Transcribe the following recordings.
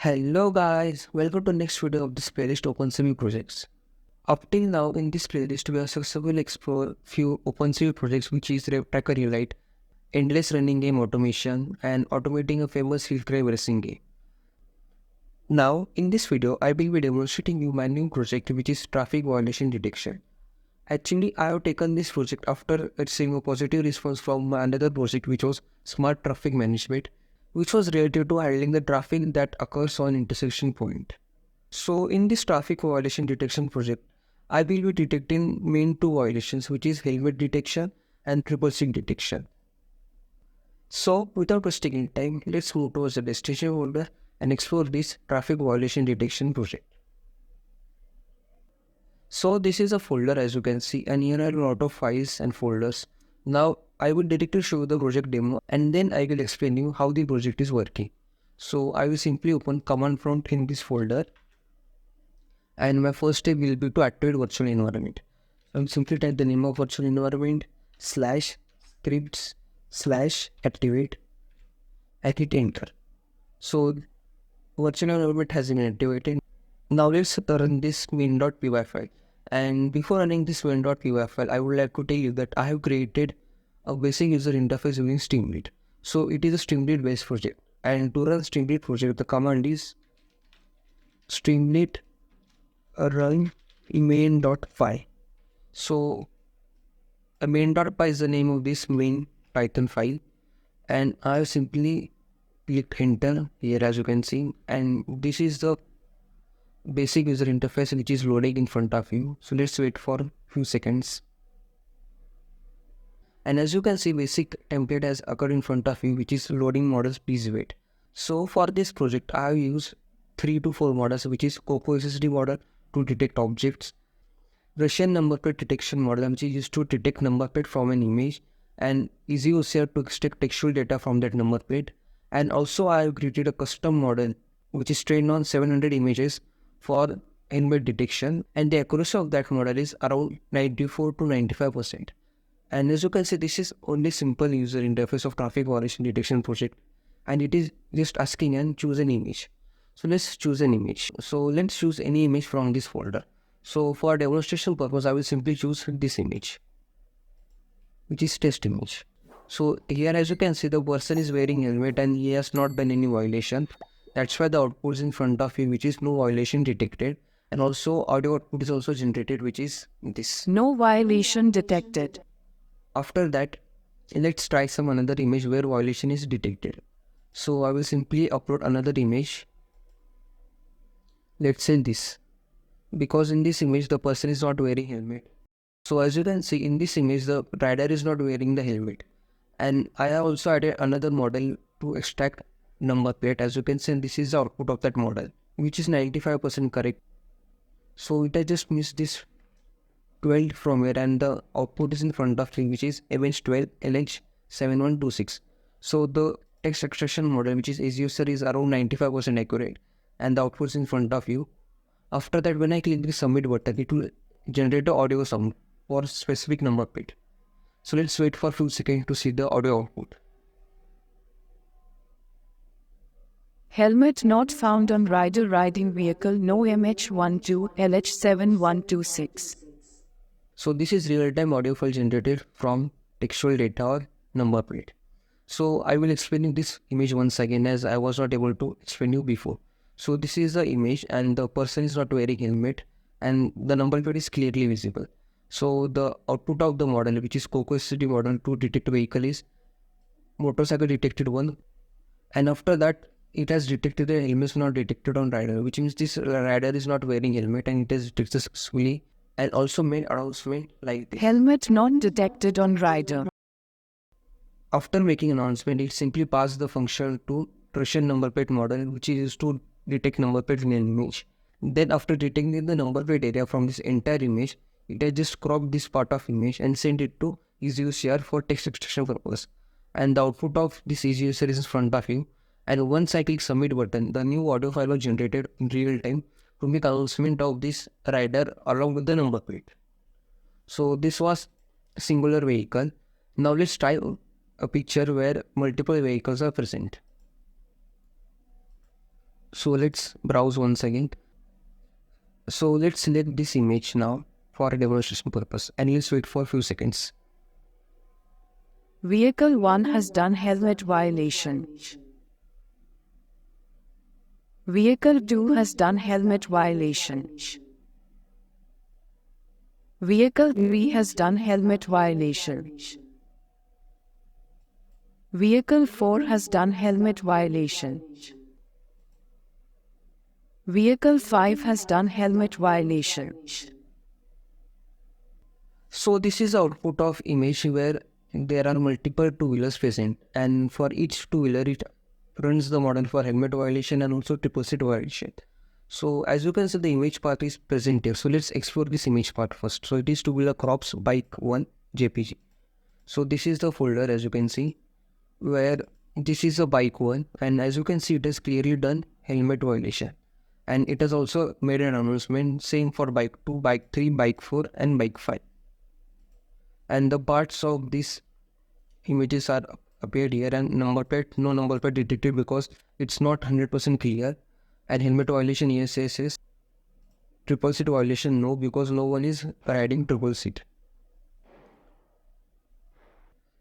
Hello guys, welcome to next video of this playlist OpenCV projects. Up till now in this playlist we have successfully explored few OpenCV projects which is Tracker Elite, endless running game automation and automating a famous hill climb racing game. Now in this video I will be demonstrating you my new project which is traffic violation detection. Actually I have taken this project after receiving a positive response from my another project which was smart traffic management, which was related to handling the traffic that occurs on intersection point. So in this traffic violation detection project, I will be detecting main two violations, which is helmet detection and triple seat detection. So without wasting any time, let's move towards the destination folder and explore this traffic violation detection project. So this is a folder as you can see, and here are a lot of files and folders. Now I will directly show the project demo and then I will explain you how the project is working. So I will simply open command prompt in this folder. And my first step will be to activate virtual environment. I will simply type the name of virtual environment /scripts/activate and hit enter. So virtual environment has been activated. Now let's run this main.py file. And before running this main.py file, I would like to tell you that I have created a basic user interface using Streamlit. So it is a Streamlit based project. And to run Streamlit project, the command is Streamlit run main.py. So a main.py is the name of this main Python file, and I simply click enter here as you can see, and this is the basic user interface which is loading in front of you. So let's wait for a few seconds. And as you can see, basic template has occurred in front of you, which is loading models, please wait. So for this project I have used 3 to 4 models, which is COCO-SSD model to detect objects, Russian number plate detection model which is used to detect number plate from an image, and EasyOCR to extract textual data from that number plate. And also I have created a custom model which is trained on 700 images for helmet detection, and the accuracy of that model is around 94 to 95%. And as you can see, this is only simple user interface of traffic violation detection project, and it is just asking and choose an image. So let's choose an image. So let's choose any image from this folder. So for demonstration purpose, I will simply choose this image, which is test image. So here as you can see, the person is wearing helmet and he has not done any violation. That's why the output is in front of him, which is no violation detected. And also audio output is also generated, which is this. No violation detected. After that, let's try some another image where violation is detected. So I will simply upload another image. Let's say this, because in this image the person is not wearing helmet. So as you can see in this image, the rider is not wearing the helmet. And I have also added another model to extract number plate. As you can see, this is the output of that model, which is 95% correct. So it has just missed this 12 from here, and the output is in front of me, which is MH12 LH7126. So the text extraction model, which is EasyOCR, is around 95% accurate, and the output is in front of you. After that, when I click the submit button, it will generate the audio sound for specific number plate. So let's wait for a few seconds to see the audio output. Helmet not found on rider riding vehicle, no MH12 LH7126. So this is real-time audio file generated from textual data or number plate. So I will explain you this image once again, as I was not able to explain you before. So this is the image and the person is not wearing helmet and the number plate is clearly visible. So the output of the model, which is COCO-SSD model to detect vehicle, is motorcycle detected 1, and after that it has detected the helmet is not detected on rider, which means this rider is not wearing helmet, and it has detected successfully and also made announcement like this. Helmet not detected on rider. After making announcement, it simply passes the function to Russian number plate model, which is used to detect number plate in an image. Then after detecting the number plate area from this entire image, it has just cropped this part of image and sent it to EasyOCR for text extraction purpose. And the output of this EasyOCR is in front of you. And once I click submit button, the new audio file was generated in real time to make announcement of this rider along with the number plate. So this was singular vehicle. Now let's try a picture where multiple vehicles are present. So let's browse once again. So let's select this image now for a demonstration purpose, and let's wait for a few seconds. Vehicle 1 has done helmet violation. Vehicle 2 has done helmet violation. Vehicle 3 has done helmet violation. Vehicle 4 has done helmet violation. Vehicle 5 has done helmet violation. So this is the output of image where there are multiple two-wheelers present, and for each two-wheeler it runs the model for helmet violation and also triple seat violation. So as you can see, the image path is present here. So let's explore this image path first. So it is two-wheeler crops bike 1 JPG. So this is the folder, as you can see, where this is a bike 1, and as you can see it has clearly done helmet violation, and it has also made an announcement same for bike 2, bike 3, bike 4 and bike 5. And the parts of these images are appeared here, and number plate, no number plate detected because it's not 100% clear, and helmet violation yes, yes, yes. Triple seat violation no, because no one is riding triple seat.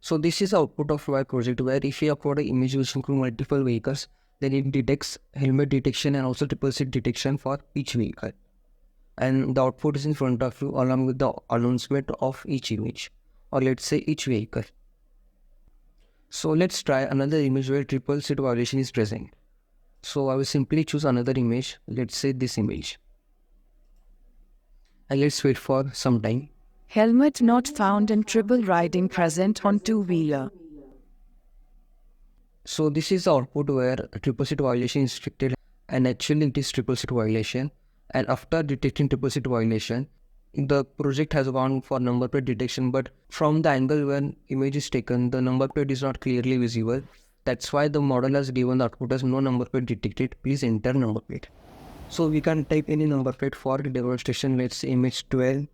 So this is the output of my project, where if you upload an image using multiple vehicles, then it detects helmet detection and also triple seat detection for each vehicle. And the output is in front of you along with the announcement of each image, or let's say each vehicle. So let's try another image where triple seat violation is present. So I will simply choose another image, let's say this image. And let's wait for some time. Helmet not found in triple riding present on two-wheeler. So this is the output where triple seat violation is detected, and actually it is triple seat violation. And after detecting triple seat violation, the project has gone for number plate detection, but from the angle when image is taken, the number plate is not clearly visible. That's why the model has given the output as no number plate detected. Please enter number plate. So we can type any number plate for demonstration. Let's say image 12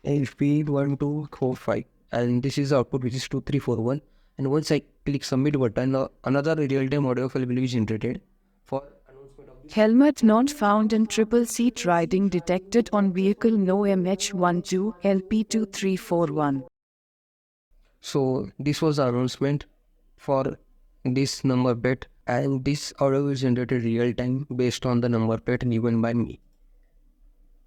LP1245, and this is the output, which is 2341. And once I click submit button, another real-time audio file will be generated for announcement of this. Helmet not found in triple seat riding detected on vehicle no MH12 LP2341. So this was the announcement for this number plate, and this audio is generated real time based on the number plate given by me.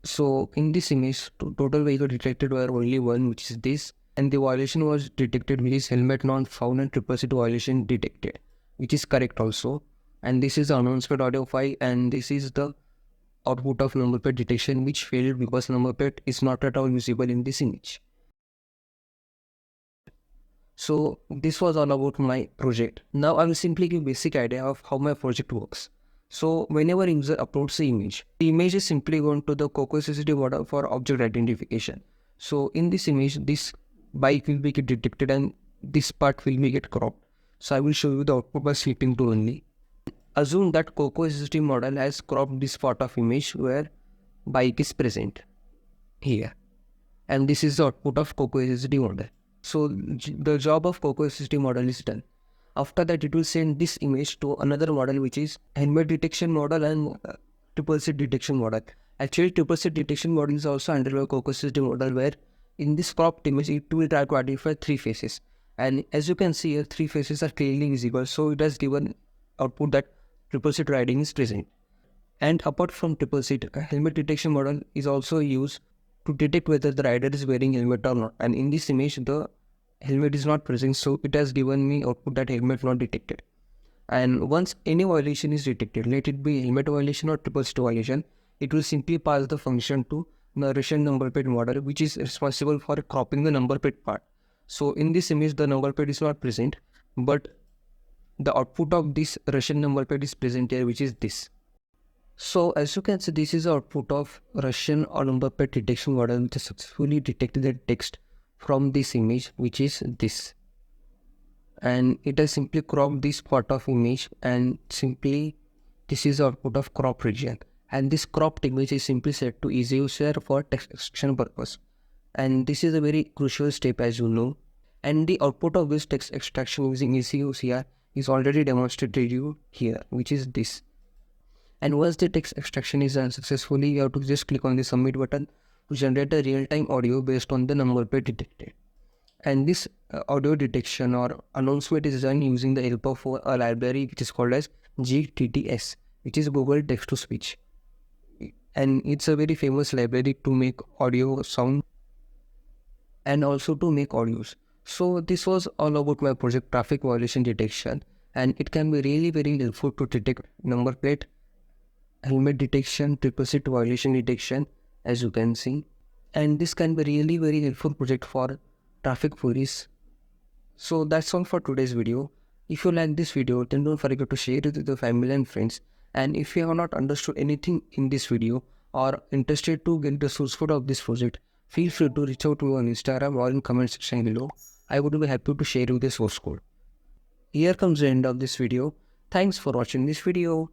So in this image, total vehicle detected were only one, which is this, and the violation was detected, which is helmet not found and triple seat violation detected, which is correct also. And this is the announcement audio file, and this is the output of number plate detection, which failed because number plate is not at all visible in this image. So this was all about my project. Now I will simply give basic idea of how my project works. So whenever user uploads the image is simply going to the COCO-SSD model for object identification. So in this image, this bike will be get detected and this part will be get cropped. So I will show you the output by sweeping tool only. Assume that COCO-SSD model has cropped this part of image where bike is present here, and this is the output of COCO-SSD model. So the job of COCO-SSD model is done. After that, it will send this image to another model, which is helmet detection model and triple seat detection model. Actually, triple seat detection model is also under the COCO-SSD model, where in this cropped image, it will try to identify three faces. And as you can see here, three faces are clearly visible. So it has given output that triple seat riding is present. And apart from triple seat, a helmet detection model is also used to detect whether the rider is wearing helmet or not. And in this image, the helmet is not present, so it has given me output that helmet not detected. And once any violation is detected, let it be helmet violation or triple seat violation, it will simply pass the function to the Russian number plate model, which is responsible for cropping the number plate part. So in this image, the number plate is not present, but the output of this Russian number plate is present here, which is this. So as you can see, this is the output of Russian or number plate detection model, which has successfully detected the text from this image, which is this. And it has simply cropped this part of image, and simply this is the output of crop region. And this cropped image is simply set to easy user for text extraction purpose. And this is a very crucial step, as you know. And the output of this text extraction using ECUCR is already demonstrated you here, which is this. And once the text extraction is done successfully, you have to just click on the submit button to generate a real-time audio based on the number plate detected. And this audio detection or announcement is done using the help of a library which is called as GTTS, which is Google Text to Speech. And it's a very famous library to make audio sound and also to make audios. So this was all about my project traffic violation detection, and it can be really very helpful to detect number plate, helmet detection, triple seat violation detection, as you can see. And this can be really very helpful project for traffic police. So that's all for today's video. If you like this video, then don't forget to share it with your family and friends. And if you have not understood anything in this video or interested to get the source code of this project, feel free to reach out to me on Instagram or in comment section below. I would be happy to share you the source code. Here comes the end of this video. Thanks for watching this video.